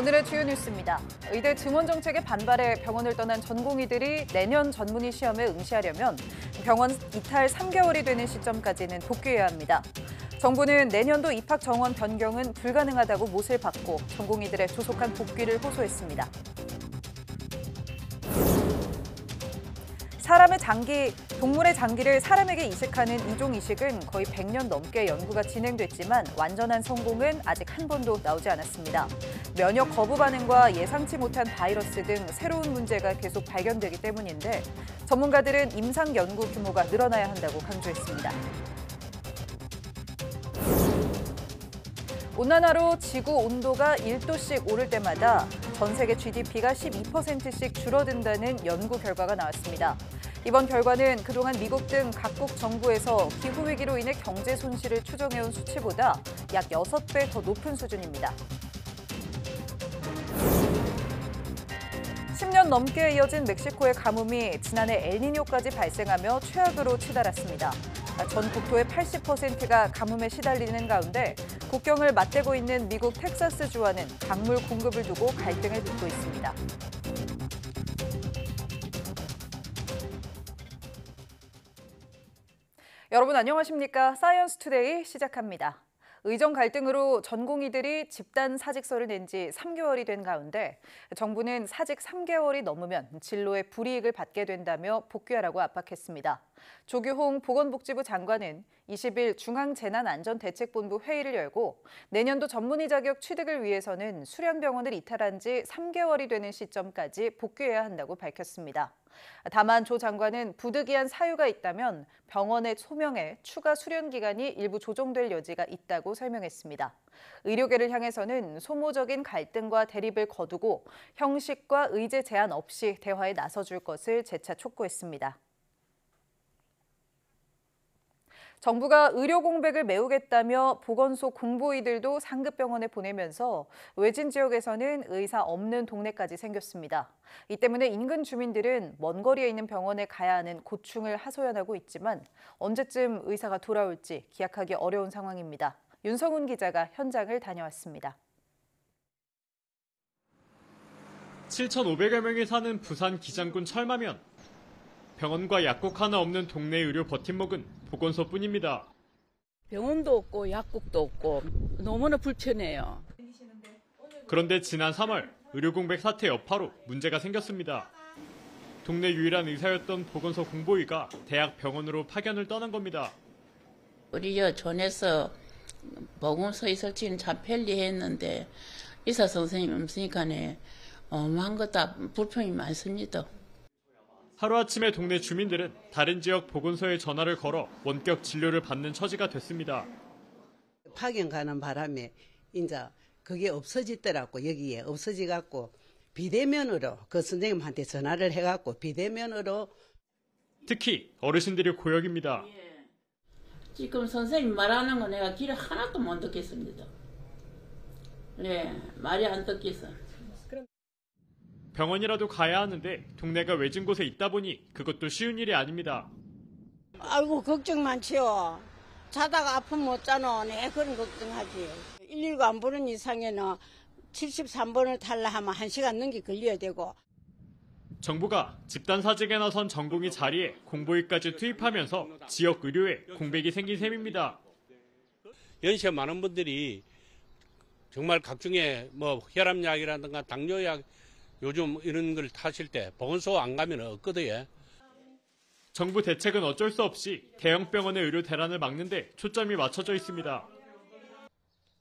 오늘의 주요 뉴스입니다. 의대 증원 정책에 반발해 병원을 떠난 전공의들이 내년 전문의 시험에 응시하려면 병원 이탈 3개월이 되는 시점까지는 복귀해야 합니다. 정부는 내년도 입학 정원 변경은 불가능하다고 못을 받고 전공의들의 조속한 복귀를 호소했습니다. 동물의 장기를 사람에게 이식하는 이종 이식은 거의 100년 넘게 연구가 진행됐지만 완전한 성공은 아직 한 번도 나오지 않았습니다. 면역 거부 반응과 예상치 못한 바이러스 등 새로운 문제가 계속 발견되기 때문인데 전문가들은 임상 연구 규모가 늘어나야 한다고 강조했습니다. 온난화로 지구 온도가 1도씩 오를 때마다 전 세계 GDP가 12%씩 줄어든다는 연구 결과가 나왔습니다. 이번 결과는 그동안 미국 등 각국 정부에서 기후위기로 인해 경제 손실을 추정해온 수치보다 약 6배 더 높은 수준입니다. 10년 넘게 이어진 멕시코의 가뭄이 지난해 엘니뇨까지 발생하며 최악으로 치달았습니다. 전 국토의 80%가 가뭄에 시달리는 가운데 국경을 맞대고 있는 미국 텍사스주와는 강물 공급을 두고 갈등을 빚고 있습니다. 여러분 안녕하십니까? 사이언스 투데이 시작합니다. 의정 갈등으로 전공의들이 집단 사직서를 낸 지 3개월이 된 가운데 정부는 사직 3개월이 넘으면 진로에 불이익을 받게 된다며 복귀하라고 압박했습니다. 조규홍 보건복지부 장관은 20일 중앙재난안전대책본부 회의를 열고 내년도 전문의 자격 취득을 위해서는 수련병원을 이탈한 지 3개월이 되는 시점까지 복귀해야 한다고 밝혔습니다. 다만 조 장관은 부득이한 사유가 있다면 병원의 소명에 추가 수련 기간이 일부 조정될 여지가 있다고 설명했습니다. 의료계를 향해서는 소모적인 갈등과 대립을 거두고 형식과 의제 제한 없이 대화에 나서줄 것을 재차 촉구했습니다. 정부가 의료 공백을 메우겠다며 보건소 공보의들도 상급병원에 보내면서 외진 지역에서는 의사 없는 동네까지 생겼습니다. 이 때문에 인근 주민들은 먼 거리에 있는 병원에 가야 하는 고충을 하소연하고 있지만 언제쯤 의사가 돌아올지 기약하기 어려운 상황입니다. 윤성훈 기자가 현장을 다녀왔습니다. 7,500여 명이 사는 부산 기장군 철마면. 병원과 약국 하나 없는 동네 의료 버팀목은 보건소뿐입니다. 병원도 없고 약국도 없고 너무나 불편해요. 그런데 지난 3월 의료 공백 사태 여파로 문제가 생겼습니다. 동네 유일한 의사였던 보건소 공보의가 대학 병원으로 파견을 떠난 겁니다. 우리 존에서 보건소에 설치는 참 편리했는데 의사 선생님 없으니까네 어마한 것 다 불평이 많습니다. 하루아침에 동네 주민들은 다른 지역 보건소에 전화를 걸어 원격 진료를 받는 처지가 됐습니다. 파견 가는 바람에 이제 그게 없어지더라고. 여기에 없어지갖고 비대면으로 그 선생님한테 전화를 해갖고 비대면으로. 특히 어르신들이 고역입니다. 지금 선생님 말하는 거 내가 귀를 하나도 못 듣겠습니다. 네, 말이 안 듣겠어. 병원이라도 가야 하는데 동네가 외진 곳에 있다 보니 그것도 쉬운 일이 아닙니다. 아이고 걱정 많지요. 자다가 아프면 못 자노. 네, 그런 걱정하지. 119 안 부른 이상에는 73번을 탈라 하면 1시간 넘게 걸려야 되고. 정부가 집단 사직에 나선 전공의 자리에 공보의까지 투입하면서 지역 의료에 공백이 생긴 셈입니다. 연세 많은 분들이 정말 각종의 혈압약이라든가 당뇨약 요즘 이런 걸 타실 때 보건소 안 가면 없거든요. 정부 대책은 어쩔 수 없이 대형 병원의 의료 대란을 막는 데 초점이 맞춰져 있습니다.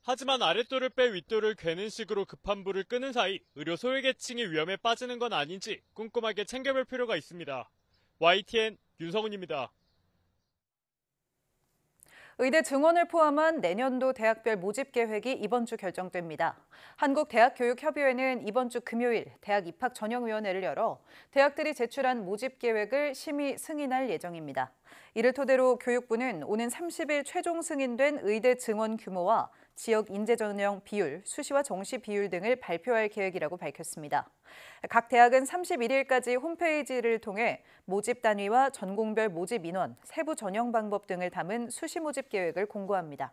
하지만 아랫도를 빼 윗도를 괴는 식으로 급한 불을 끄는 사이 의료 소외계층이 위험에 빠지는 건 아닌지 꼼꼼하게 챙겨볼 필요가 있습니다. YTN 윤성훈입니다. 의대 증원을 포함한 내년도 대학별 모집 계획이 이번 주 결정됩니다. 한국대학교육협의회는 이번 주 금요일 대학 입학전형위원회를 열어 대학들이 제출한 모집 계획을 심의 승인할 예정입니다. 이를 토대로 교육부는 오는 30일 최종 승인된 의대 증원 규모와 지역 인재 전형 비율, 수시와 정시 비율 등을 발표할 계획이라고 밝혔습니다. 각 대학은 31일까지 홈페이지를 통해 모집 단위와 전공별 모집 인원, 세부 전형 방법 등을 담은 수시 모집 계획을 공고합니다.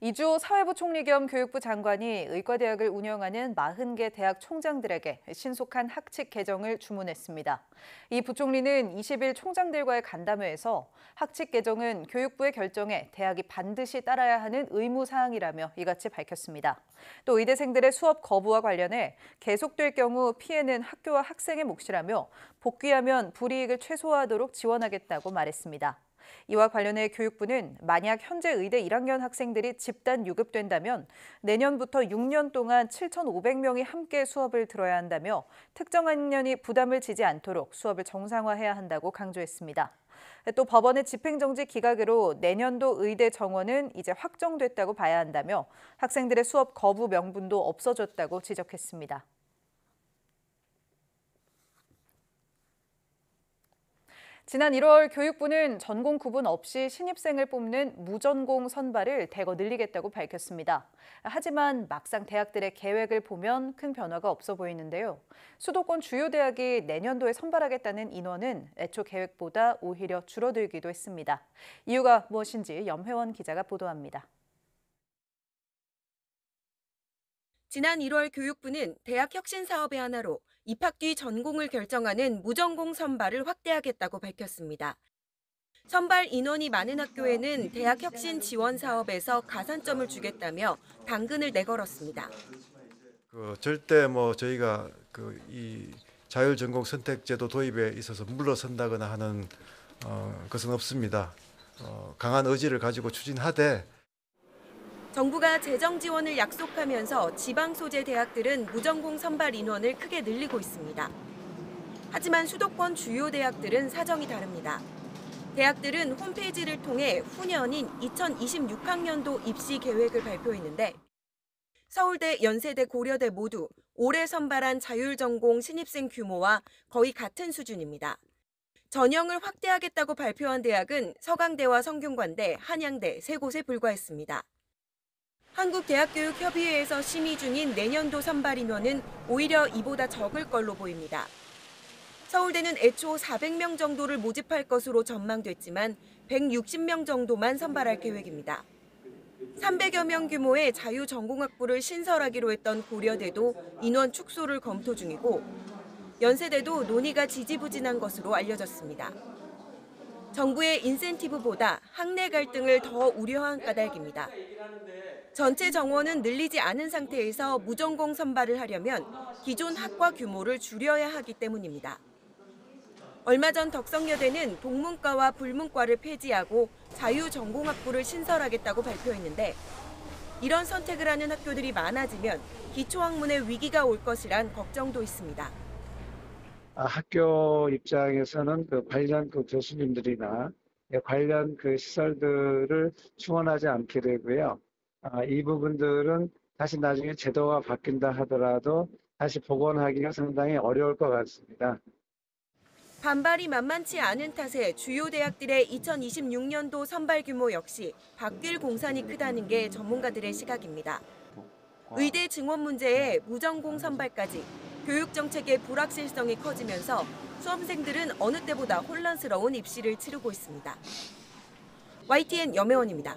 이주호 사회부 총리 겸 교육부 장관이 의과대학을 운영하는 40개 대학 총장들에게 신속한 학칙 개정을 주문했습니다. 이 부총리는 20일 총장들과의 간담회에서 학칙 개정은 교육부의 결정에 대학이 반드시 따라야 하는 의무사항이라며 이같이 밝혔습니다. 또 의대생들의 수업 거부와 관련해 계속될 경우 피해는 학교와 학생의 몫이라며 복귀하면 불이익을 최소화하도록 지원하겠다고 말했습니다. 이와 관련해 교육부는 만약 현재 의대 1학년 학생들이 집단 유급된다면 내년부터 6년 동안 7,500명이 함께 수업을 들어야 한다며 특정 학년이 부담을 지지 않도록 수업을 정상화해야 한다고 강조했습니다. 또 법원의 집행정지 기각으로 내년도 의대 정원은 이제 확정됐다고 봐야 한다며 학생들의 수업 거부 명분도 없어졌다고 지적했습니다. 지난 1월 교육부는 전공 구분 없이 신입생을 뽑는 무전공 선발을 대거 늘리겠다고 밝혔습니다. 하지만 막상 대학들의 계획을 보면 큰 변화가 없어 보이는데요. 수도권 주요 대학이 내년도에 선발하겠다는 인원은 애초 계획보다 오히려 줄어들기도 했습니다. 이유가 무엇인지 염혜원 기자가 보도합니다. 지난 1월 교육부는 대학 혁신 사업의 하나로 입학 뒤 전공을 결정하는 무전공 선발을 확대하겠다고 밝혔습니다. 선발 인원이 많은 학교에는 대학 혁신 지원 사업에서 가산점을 주겠다며 당근을 내걸었습니다. 절대 저희가 이 자율 전공 선택제도 도입에 있어서 물러선다거나 하는 것은 없습니다. 강한 의지를 가지고 추진하되. 정부가 재정 지원을 약속하면서 지방 소재 대학들은 무전공 선발 인원을 크게 늘리고 있습니다. 하지만 수도권 주요 대학들은 사정이 다릅니다. 대학들은 홈페이지를 통해 후년인 2026학년도 입시 계획을 발표했는데 서울대, 연세대, 고려대 모두 올해 선발한 자율전공 신입생 규모와 거의 같은 수준입니다. 전형을 확대하겠다고 발표한 대학은 서강대와 성균관대, 한양대 세 곳에 불과했습니다. 한국대학교육협의회에서 심의 중인 내년도 선발 인원은 오히려 이보다 적을 걸로 보입니다. 서울대는 애초 400명 정도를 모집할 것으로 전망됐지만 160명 정도만 선발할 계획입니다. 300여 명 규모의 자유전공학부를 신설하기로 했던 고려대도 인원 축소를 검토 중이고 연세대도 논의가 지지부진한 것으로 알려졌습니다. 정부의 인센티브보다 학내 갈등을 더 우려한 까닭입니다. 전체 정원은 늘리지 않은 상태에서 무전공 선발을 하려면 기존 학과 규모를 줄여야 하기 때문입니다. 얼마 전 덕성여대는 동문과와 불문과를 폐지하고 자유전공학부를 신설하겠다고 발표했는데 이런 선택을 하는 학교들이 많아지면 기초학문의 위기가 올 것이란 걱정도 있습니다. 학교 입장에서는 관련 교수님들이나 관련 시설들을 충원하지 않게 되고요. 이 부분들은 다시 나중에 제도가 바뀐다 하더라도 다시 복원하기가 상당히 어려울 것 같습니다. 반발이 만만치 않은 탓에 주요 대학들의 2026년도 선발 규모 역시 바뀔 공산이 크다는 게 전문가들의 시각입니다. 의대 증원 문제에 무전공 선발까지 교육 정책의 불확실성이 커지면서 수험생들은 어느 때보다 혼란스러운 입시를 치르고 있습니다. YTN 염혜원입니다.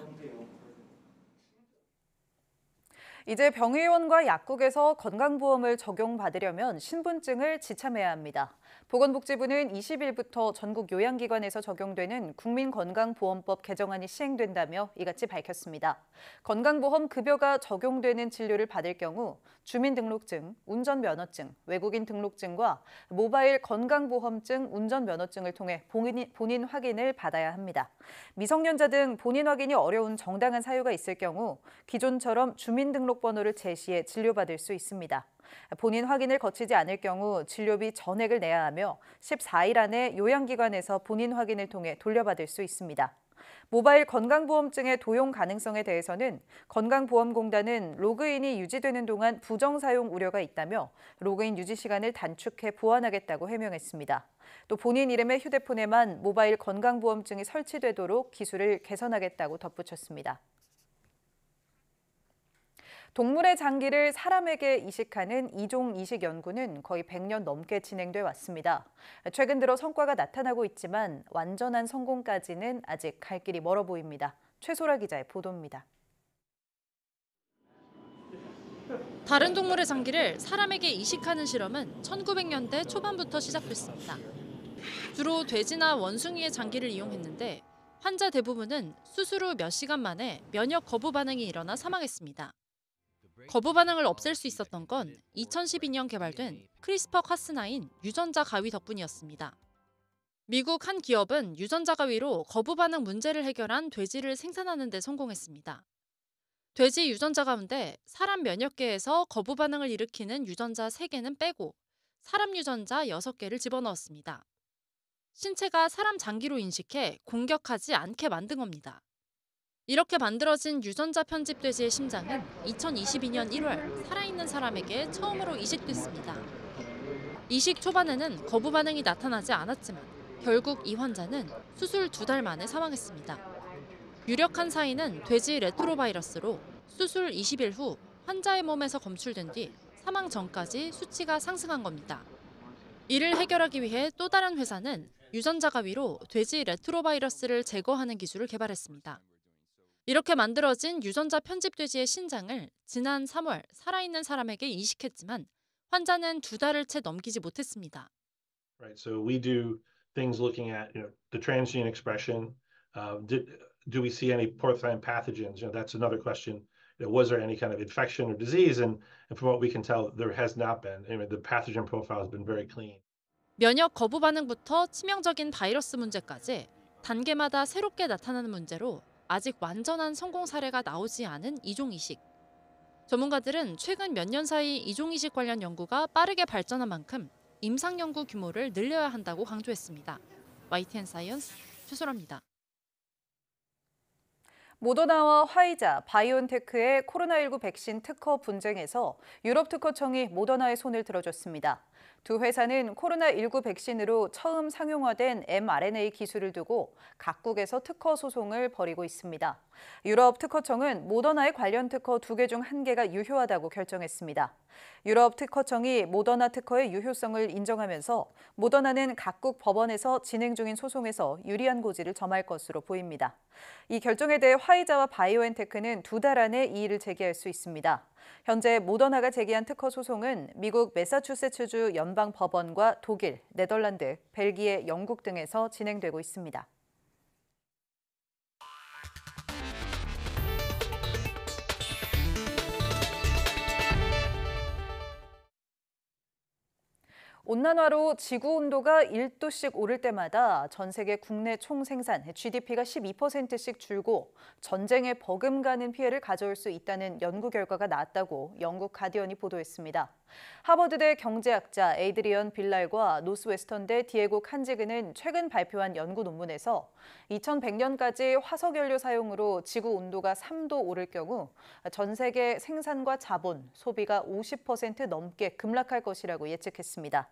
이제 병의원과 약국에서 건강보험을 적용받으려면 신분증을 지참해야 합니다. 보건복지부는 20일부터 전국 요양기관에서 적용되는 국민건강보험법 개정안이 시행된다며 이같이 밝혔습니다. 건강보험 급여가 적용되는 진료를 받을 경우 주민등록증, 운전면허증, 외국인 등록증과 모바일 건강보험증, 운전면허증을 통해 본인 확인을 받아야 합니다. 미성년자 등 본인 확인이 어려운 정당한 사유가 있을 경우 기존처럼 주민등록번호를 제시해 진료받을 수 있습니다. 본인 확인을 거치지 않을 경우 진료비 전액을 내야 하며 14일 안에 요양기관에서 본인 확인을 통해 돌려받을 수 있습니다. 모바일 건강보험증의 도용 가능성에 대해서는 건강보험공단은 로그인이 유지되는 동안 부정사용 우려가 있다며 로그인 유지 시간을 단축해 보완하겠다고 해명했습니다. 또 본인 이름의 휴대폰에만 모바일 건강보험증이 설치되도록 기술을 개선하겠다고 덧붙였습니다. 동물의 장기를 사람에게 이식하는 이종 이식 연구는 거의 100년 넘게 진행돼 왔습니다. 최근 들어 성과가 나타나고 있지만 완전한 성공까지는 아직 갈 길이 멀어 보입니다. 최소라 기자의 보도입니다. 다른 동물의 장기를 사람에게 이식하는 실험은 1900년대 초반부터 시작됐습니다. 주로 돼지나 원숭이의 장기를 이용했는데 환자 대부분은 수술 후 몇 시간 만에 면역 거부 반응이 일어나 사망했습니다. 거부 반응을 없앨 수 있었던 건 2012년 개발된 크리스퍼-카스9 유전자 가위 덕분이었습니다. 미국 한 기업은 유전자 가위로 거부 반응 문제를 해결한 돼지를 생산하는 데 성공했습니다. 돼지 유전자 가운데 사람 면역계에서 거부 반응을 일으키는 유전자 3개는 빼고 사람 유전자 6개를 집어넣었습니다. 신체가 사람 장기로 인식해 공격하지 않게 만든 겁니다. 이렇게 만들어진 유전자 편집 돼지의 심장은 2022년 1월 살아있는 사람에게 처음으로 이식됐습니다. 이식 초반에는 거부 반응이 나타나지 않았지만 결국 이 환자는 수술 2달 만에 사망했습니다. 유력한 사인은 돼지 레트로바이러스로 수술 20일 후 환자의 몸에서 검출된 뒤 사망 전까지 수치가 상승한 겁니다. 이를 해결하기 위해 또 다른 회사는 유전자 가위로 돼지 레트로바이러스를 제거하는 기술을 개발했습니다. 이렇게 만들어진 유전자 편집 돼지의 신장을 지난 3월 살아있는 사람에게 이식했지만 환자는 2달을 채 넘기지 못했습니다. Right, so we do things looking at the transgene expression. Do we see any porcine pathogens? That's another question. Was there any kind of infection or disease? And from what we can tell, there has not been. The pathogen profile has been very clean. 면역 거부 반응부터 치명적인 바이러스 문제까지 단계마다 새롭게 나타나는 문제로 아직 완전한 성공 사례가 나오지 않은 이종 이식. 전문가들은 최근 몇 년 사이 이종 이식 관련 연구가 빠르게 발전한 만큼 임상 연구 규모를 늘려야 한다고 강조했습니다. YTN 사이언스 최소라입니다. 모더나와 화이자, 바이온테크의 코로나19 백신 특허 분쟁에서 유럽 특허청이 모더나의 손을 들어줬습니다. 두 회사는 코로나19 백신으로 처음 상용화된 mRNA 기술을 두고 각국에서 특허 소송을 벌이고 있습니다. 유럽 특허청은 모더나의 관련 특허 2개 중 1개가 유효하다고 결정했습니다. 유럽 특허청이 모더나 특허의 유효성을 인정하면서 모더나는 각국 법원에서 진행 중인 소송에서 유리한 고지를 점할 것으로 보입니다. 이 결정에 대해 화이자와 바이오엔테크는 2달 안에 이의를 제기할 수 있습니다. 현재 모더나가 제기한 특허 소송은 미국 매사추세츠주 연방법원과 독일, 네덜란드, 벨기에, 영국 등에서 진행되고 있습니다. 온난화로 지구 온도가 1도씩 오를 때마다 전 세계 국내 총생산, GDP가 12%씩 줄고 전쟁에 버금가는 피해를 가져올 수 있다는 연구 결과가 나왔다고 영국 가디언이 보도했습니다. 하버드대 경제학자 에이드리언 빌랄과 노스웨스턴대 디에고 칸지그는 최근 발표한 연구 논문에서 2100년까지 화석연료 사용으로 지구 온도가 3도 오를 경우 전 세계 생산과 자본, 소비가 50% 넘게 급락할 것이라고 예측했습니다.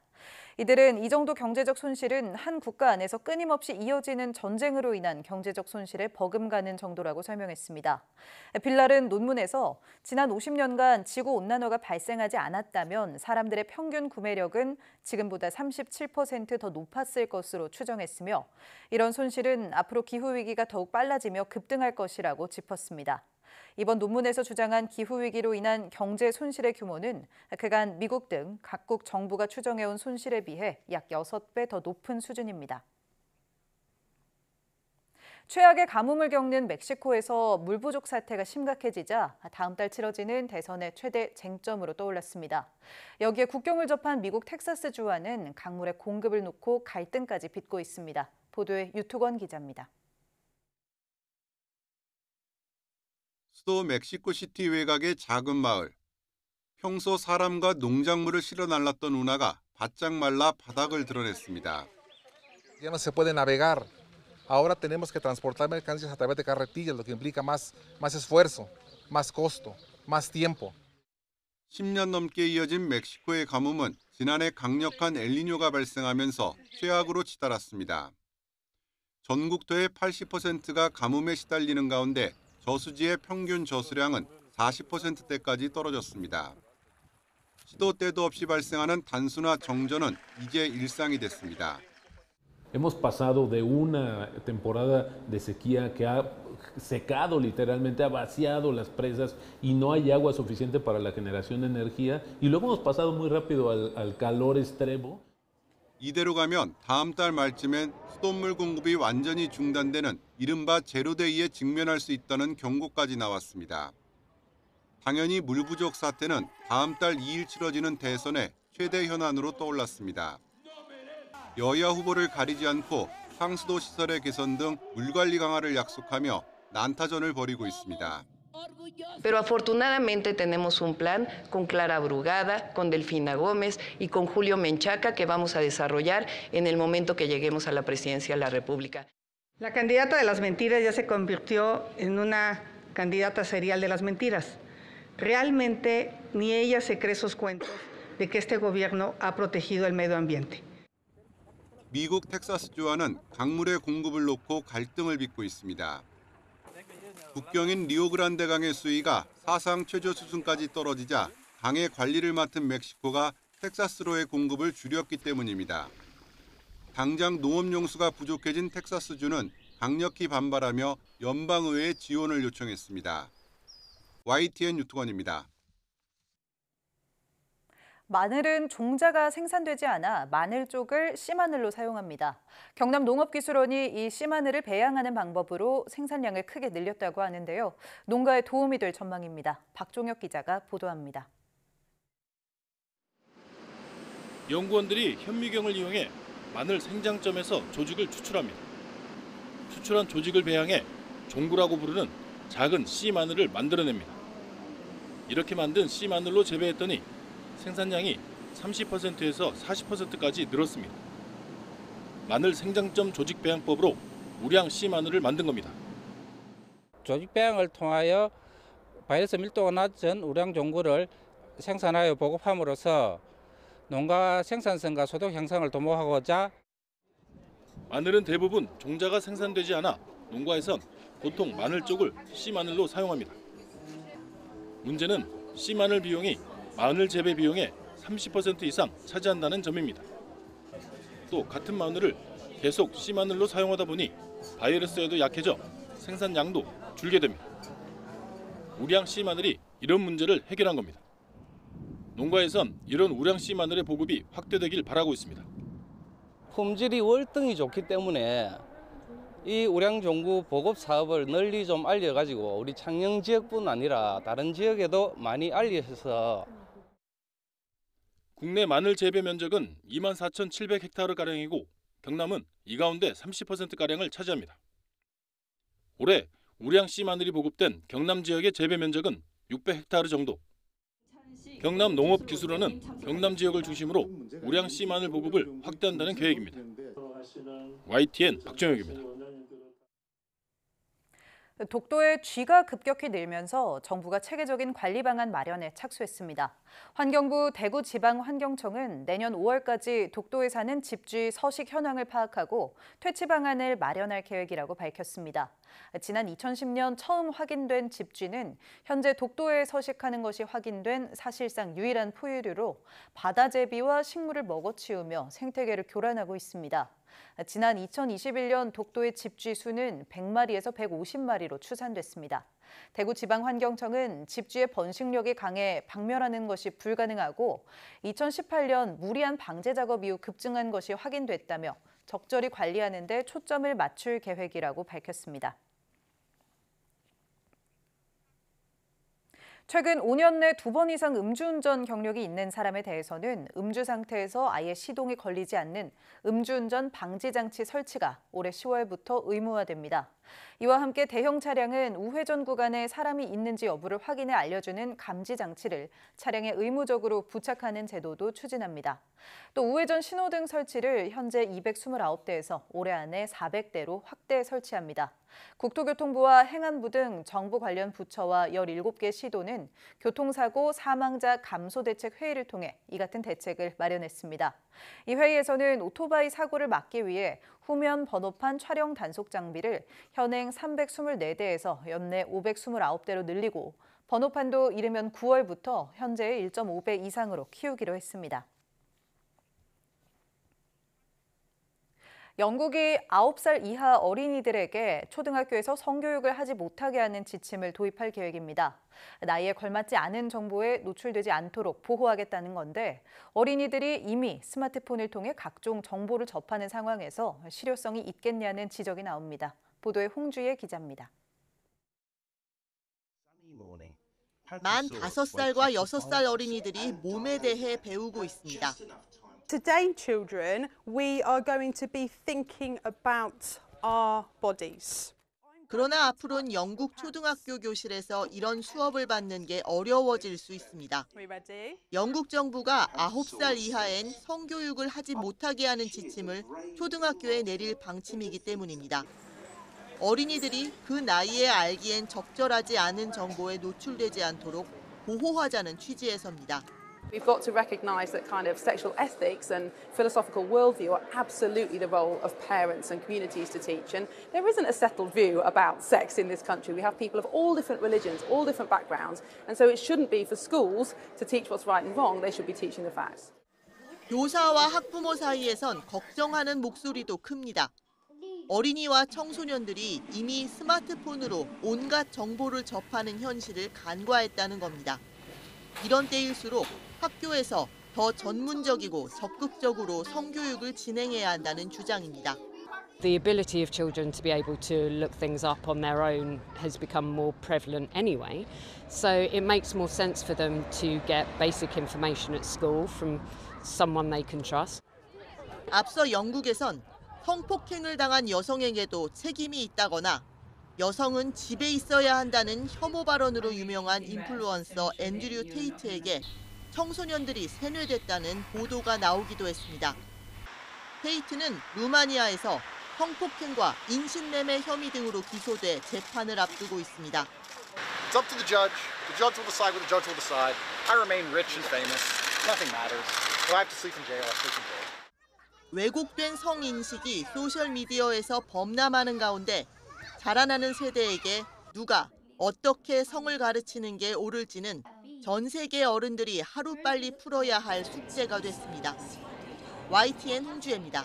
이들은 이 정도 경제적 손실은 한 국가 안에서 끊임없이 이어지는 전쟁으로 인한 경제적 손실에 버금가는 정도라고 설명했습니다. 빌랄은 논문에서 지난 50년간 지구온난화가 발생하지 않았다면 사람들의 평균 구매력은 지금보다 37% 더 높았을 것으로 추정했으며 이런 손실은 앞으로 기후위기가 더욱 빨라지며 급등할 것이라고 짚었습니다. 이번 논문에서 주장한 기후위기로 인한 경제 손실의 규모는 그간 미국 등 각국 정부가 추정해온 손실에 비해 약 6배 더 높은 수준입니다. 최악의 가뭄을 겪는 멕시코에서 물 부족 사태가 심각해지자 다음 달 치러지는 대선의 최대 쟁점으로 떠올랐습니다. 여기에 국경을 접한 미국 텍사스주와는 강물의 공급을 놓고 갈등까지 빚고 있습니다. 보도에 유투건 기자입니다. 수도 멕시코시티 외곽의 작은 마을. 평소 사람과 농작물을 실어 날랐던 운하가 바짝 말라 바닥을 드러냈습니다. Ya no se puede navegar. Ahora tenemos que transportar mercancías a través de carretillas, lo que implica más esfuerzo, más costo, más tiempo. 10년 넘게 이어진 멕시코의 가뭄은 지난해 강력한 엘니뇨가 발생하면서 최악으로 치달았습니다. 전국토의 80%가 가뭄에 시달리는 가운데 저수지의 평균 저수량은 40%대까지 떨어졌습니다. 시도 때도 없이 발생하는 단순화 정전은 이제 일상이 됐습니다. Hemos pasado de una temporada de sequía que ha secado literalmente, ha vaciado las presas y no hay agua suficiente para la generación de energía. Y luego hemos pasado muy rápido al calor extremo. 이대로 가면 다음 달 말쯤엔 수돗물 공급이 완전히 중단되는 이른바 제로데이에 직면할 수 있다는 경고까지 나왔습니다. 당연히 물 부족 사태는 다음 달 2일 치러지는 대선의 최대 현안으로 떠올랐습니다. 여야 후보를 가리지 않고 상수도 시설의 개선 등 물 관리 강화를 약속하며 난타전을 벌이고 있습니다. Pero afortunadamente tenemos un plan con Clara Brugada, con Delfina Gómez y con Julio Menchaca que vamos a desarrollar en el momento que lleguemos a la presidencia de la República. La candidata de las mentiras ya se convirtió en una candidata serial de las mentiras. Realmente ni ella se cree esos cuentos de que este gobierno ha protegido el medio ambiente. 미국 텍사스주와는 강물의 공급을 놓고 갈등을 빚고 있습니다. 국경인 리오그란데 강의 수위가 사상 최저 수준까지 떨어지자 강의 관리를 맡은 멕시코가 텍사스로의 공급을 줄였기 때문입니다. 당장 농업용수가 부족해진 텍사스주는 강력히 반발하며 연방의회에 지원을 요청했습니다. YTN 유튜건입니다. 마늘은 종자가 생산되지 않아 마늘 쪽을 씨마늘로 사용합니다. 경남 농업기술원이 이 씨마늘을 배양하는 방법으로 생산량을 크게 늘렸다고 하는데요. 농가에 도움이 될 전망입니다. 박종혁 기자가 보도합니다. 연구원들이 현미경을 이용해 마늘 생장점에서 조직을 추출합니다. 추출한 조직을 배양해 종구라고 부르는 작은 씨 마늘을 만들어냅니다. 이렇게 만든 씨 마늘로 재배했더니 생산량이 30%에서 40%까지 늘었습니다. 마늘 생장점 조직 배양법으로 우량 씨 마늘을 만든 겁니다. 조직 배양을 통하여 바이러스 밀도가 낮은 우량 종구를 생산하여 보급함으로써 농가 생산성과 소득 향상을 도모하고자 마늘은 대부분 종자가 생산되지 않아 농가에선 보통 마늘 쪽을 씨 마늘로 사용합니다. 문제는 씨 마늘 비용이 마늘 재배 비용의 30% 이상 차지한다는 점입니다. 또 같은 마늘을 계속 씨 마늘로 사용하다 보니 바이러스에도 약해져 생산량도 줄게 됩니다. 우량 씨 마늘이 이런 문제를 해결한 겁니다. 농가에선 이런 우량 씨 마늘의 보급이 확대되길 바라고 있습니다. 품질이 월등히 좋기 때문에 이 우량 종구 보급 사업을 널리 좀 알려가지고 우리 창녕 지역뿐 아니라 다른 지역에도 많이 알려서 국내 마늘 재배 면적은 24,700헥타르가량이고 경남은 이 가운데 30%가량을 차지합니다. 올해 우량 씨 마늘이 보급된 경남 지역의 재배 면적은 600헥타르 정도. 경남 농업기술원은 경남 지역을 중심으로 우량 씨 마늘 보급을 확대한다는 계획입니다. YTN 박정혁입니다. 독도의 쥐가 급격히 늘면서 정부가 체계적인 관리 방안 마련에 착수했습니다. 환경부 대구지방환경청은 내년 5월까지 독도에 사는 집쥐 서식 현황을 파악하고 퇴치 방안을 마련할 계획이라고 밝혔습니다. 지난 2010년 처음 확인된 집쥐는 현재 독도에 서식하는 것이 확인된 사실상 유일한 포유류로 바다 제비와 식물을 먹어치우며 생태계를 교란하고 있습니다. 지난 2021년 독도의 집쥐 수는 100마리에서 150마리로 추산됐습니다. 대구지방환경청은 집쥐의 번식력이 강해 박멸하는 것이 불가능하고 2018년 무리한 방제 작업 이후 급증한 것이 확인됐다며 적절히 관리하는 데 초점을 맞출 계획이라고 밝혔습니다. 최근 5년 내 2번 이상 음주운전 경력이 있는 사람에 대해서는 음주 상태에서 아예 시동이 걸리지 않는 음주운전 방지 장치 설치가 올해 10월부터 의무화됩니다. 이와 함께 대형 차량은 우회전 구간에 사람이 있는지 여부를 확인해 알려주는 감지 장치를 차량에 의무적으로 부착하는 제도도 추진합니다. 또 우회전 신호등 설치를 현재 229대에서 올해 안에 400대로 확대 설치합니다. 국토교통부와 행안부 등 정부 관련 부처와 17개 시도는 교통사고 사망자 감소 대책 회의를 통해 이 같은 대책을 마련했습니다. 이 회의에서는 오토바이 사고를 막기 위해 후면 번호판 촬영 단속 장비를 현행 324대에서 연내 529대로 늘리고 번호판도 이르면 9월부터 현재의 1.5배 이상으로 키우기로 했습니다. 영국이 9살 이하 어린이들에게 초등학교에서 성교육을 하지 못하게 하는 지침을 도입할 계획입니다. 나이에 걸맞지 않은 정보에 노출되지 않도록 보호하겠다는 건데 어린이들이 이미 스마트폰을 통해 각종 정보를 접하는 상황에서 실효성이 있겠냐는 지적이 나옵니다. 보도에 홍주혜 기자입니다. 만 5살과 6살 어린이들이 몸에 대해 배우고 있습니다. Today, children, we are going to be thinking about our bodies. 그러나 앞으로는 영국 초등학교 교실에서 이런 수업을 받는 게 어려워질 수 있습니다. 영국 정부가 9살 이하엔 성교육을 하지 못하게 하는 지침을 초등학교에 내릴 방침이기 때문입니다. 어린이들이 그 나이에 알기엔 적절하지 않은 정보에 노출되지 않도록 보호하자는 취지에서입니다. We've got to recognise that kind of sexual ethics and philosophical worldview are absolutely the role of parents and communities to teach. And there isn't a settled view about sex in this country. We have people of all different religions, all different backgrounds. And so it shouldn't be for schools to teach what's right and wrong. They should be teaching the facts. 교사와 학부모 사이에선 걱정하는 목소리도 큽니다. 어린이와 청소년들이 이미 스마트폰으로 온갖 정보를 접하는 현실을 간과했다는 겁니다. 이런 때일수록 학교에서 더 전문적이고 적극적으로 성교육을 진행해야 한다는 주장입니다. The ability of children to be able to look things up on their own has become more prevalent anyway. So it makes more sense for them to get basic information at school from someone they can trust. 앞서 영국에선 성폭행을 당한 여성에게도 책임이 있다거나 여성은 집에 있어야 한다는 혐오 발언으로 유명한 인플루언서 앤드류 테이트에게 청소년들이 세뇌됐다는 보도가 나오기도 했습니다. 테이트는 루마니아에서 성폭행과 인신매매 혐의 등으로 기소돼 재판을 앞두고 있습니다. It's up to the judge. The judge will decide what the judge will decide. I remain rich and famous. Nothing matters. If I have to sleep in jail, I'll sleep in jail. 왜곡된 성인식이 소셜미디어에서 범람하는 가운데 자라나는 세대에게 누가 어떻게 성을 가르치는 게 옳을지는 전 세계 어른들이 하루빨리 풀어야 할 숙제가 됐습니다. YTN 홍주혜입니다.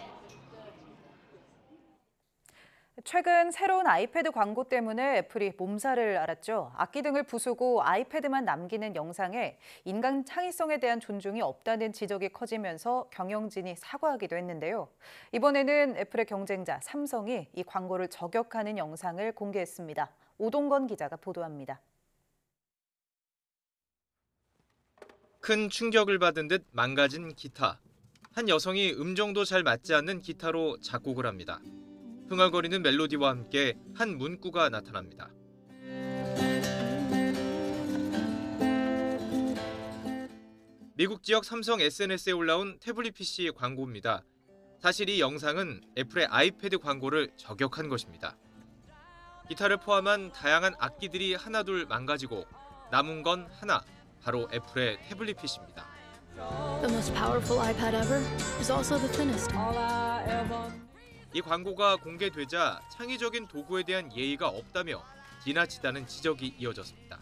최근 새로운 아이패드 광고 때문에 애플이 몸살을 앓았죠. 악기 등을 부수고 아이패드만 남기는 영상에 인간 창의성에 대한 존중이 없다는 지적이 커지면서 경영진이 사과하기도 했는데요. 이번에는 애플의 경쟁자 삼성이 이 광고를 저격하는 영상을 공개했습니다. 오동건 기자가 보도합니다. 큰 충격을 받은 듯 망가진 기타. 한 여성이 음정도 잘 맞지 않는 기타로 작곡을 합니다. 흥얼거리는 멜로디와 함께 한 문구가 나타납니다. 미국 지역 삼성 SNS에 올라온 태블릿 PC 광고입니다. 사실 이 영상은 애플의 아이패드 광고를 저격한 것입니다. 기타를 포함한 다양한 악기들이 하나둘 망가지고 남은 건 하나, 바로 애플의 태블릿 PC입니다. The most powerful iPad ever is also the thinnest. 이 광고가 공개되자 창의적인 도구에 대한 예의가 없다며 지나치다는 지적이 이어졌습니다.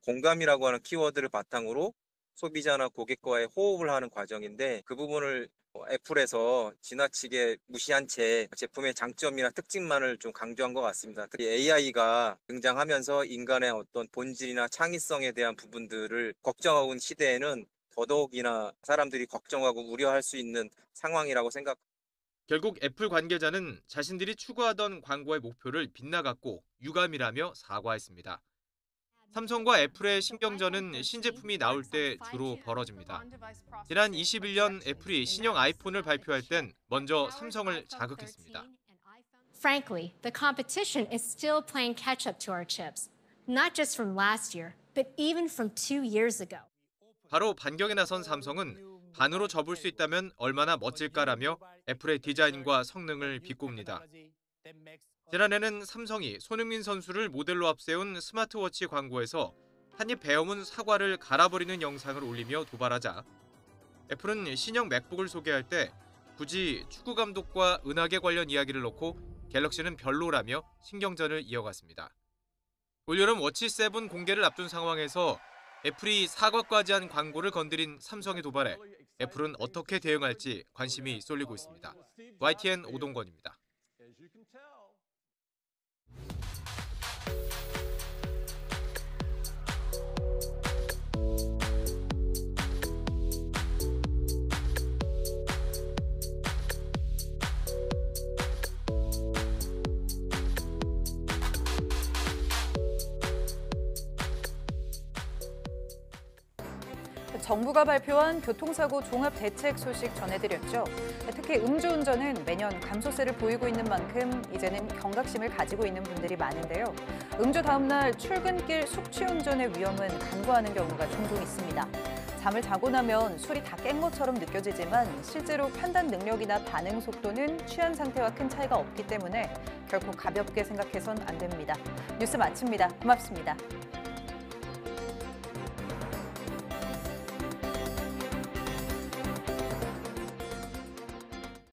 공감이라고 하는 키워드를 바탕으로 소비자나 고객과의 호흡을 하는 과정인데 그 부분을 애플에서 지나치게 무시한 채 제품의 장점이나 특징만을 좀 강조한 것 같습니다. AI가 등장하면서 인간의 어떤 본질이나 창의성에 대한 부분들을 걱정하고 있는 시대에는 더더욱이나 사람들이 걱정하고 우려할 수 있는 상황이라고 생각합니다. 결국 애플 관계자는 자신들이 추구하던 광고의 목표를 빗나갔고 유감이라며 사과했습니다. 삼성과 애플의 신경전은 신제품이 나올 때 주로 벌어집니다. 지난 21년 애플이 신형 아이폰을 발표할 땐 먼저 삼성을 자극했습니다. Frankly, the competition is still playing catch up to our chips, not just from last year, but even from 2 years ago. 바로 반격에 나선 삼성은 반으로 접을 수 있다면 얼마나 멋질까라며 애플의 디자인과 성능을 비꼽니다. 지난해는 삼성이 손흥민 선수를 모델로 앞세운 스마트워치 광고에서 한입 베어문 사과를 갈아버리는 영상을 올리며 도발하자 애플은 신형 맥북을 소개할 때 굳이 축구 감독과 은하계 관련 이야기를 넣고 갤럭시는 별로라며 신경전을 이어갔습니다. 올여름 워치 7 공개를 앞둔 상황에서 애플이 사과까지 한 광고를 건드린 삼성의 도발에 애플은 어떻게 대응할지 관심이 쏠리고 있습니다. YTN 오동건입니다. 정부가 발표한 교통사고 종합대책 소식 전해드렸죠. 특히 음주운전은 매년 감소세를 보이고 있는 만큼 이제는 경각심을 가지고 있는 분들이 많은데요. 음주 다음 날 출근길 숙취운전의 위험은 간과하는 경우가 종종 있습니다. 잠을 자고 나면 술이 다 깬 것처럼 느껴지지만 실제로 판단 능력이나 반응 속도는 취한 상태와 큰 차이가 없기 때문에 결코 가볍게 생각해선 안 됩니다. 뉴스 마칩니다. 고맙습니다.